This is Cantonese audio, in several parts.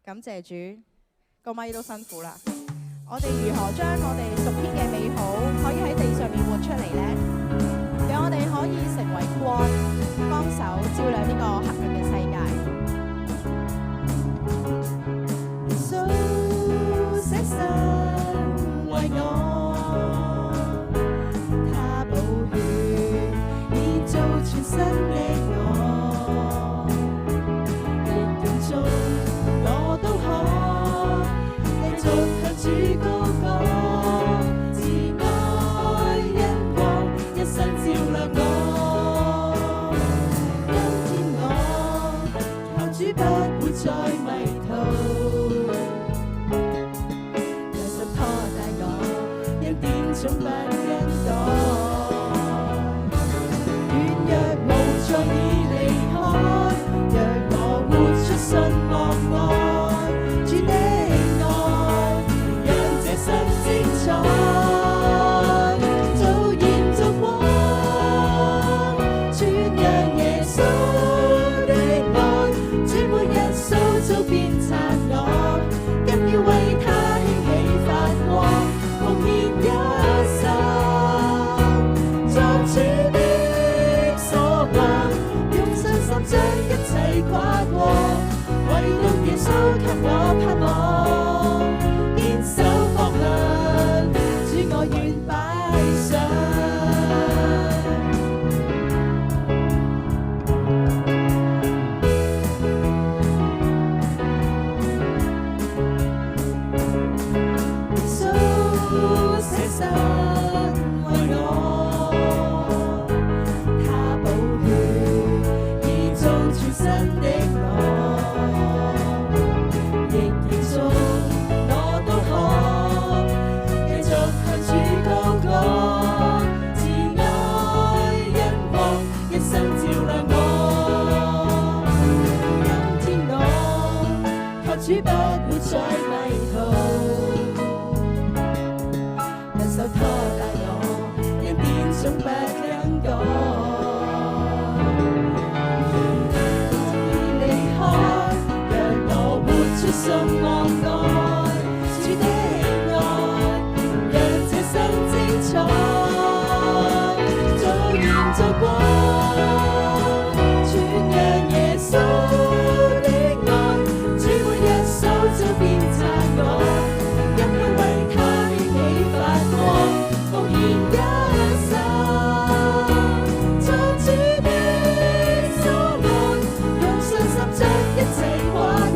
感謝主，個咪都辛苦啦。我哋如何將我哋屬天嘅美好可以喺地上面活出嚟呢？讓我哋可以成為光，幫手照亮呢個黑暗嘅世界。捨身為我，他寶血已做全新的我，逆境中我都可繼續向主高歌，慈愛恩光一生照亮我，今天我靠主不會再迷途。總不更改，軟弱無在已離開，讓我活出信望愛，主的愛，讓這生精彩，早現做光，傳揚耶穌的愛，主每日塑造變殘我，更要為他興起發光，奉獻一將一切跨過，唯獨耶穌給我盼望，堅守方向，主我願擺上。耶穌捨身為我，他寶血全新的我，逆境中我都可繼續向主高歌，慈愛恩光一生照亮我，今天我靠主不會再迷途，人手拖帶我，恩典總不更改。信望愛，主的愛，讓這生精彩，早現做光，傳揚耶穌的愛，主每日塑造變殘我，因要為他興起發光，奉獻一生，做主的所愛，用信心將一切跨過。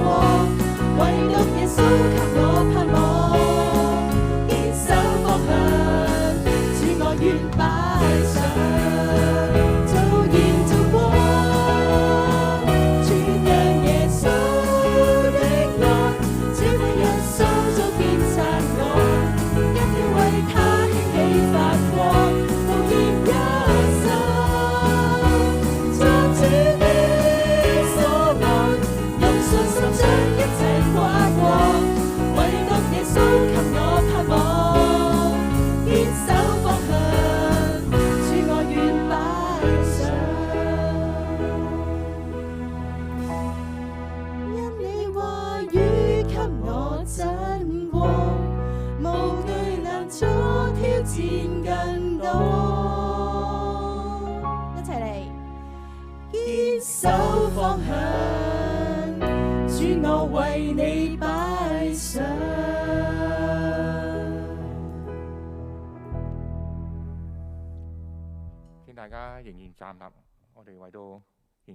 唯獨耶穌給我盼望，堅守方向，主我願擺上，早現做光，傳揚耶穌的愛，主每日塑造變殘我，因要為他興起發光，奉獻一生，做主的所愛，用信心將一切跨過，唯獨耶穌給我盼望，堅守方向，主我願擺上。因你話語給我真光，無懼難阻挑戰更多。一齊嚟，堅守方向，主我為你擺上。請大家仍然站立，我哋為到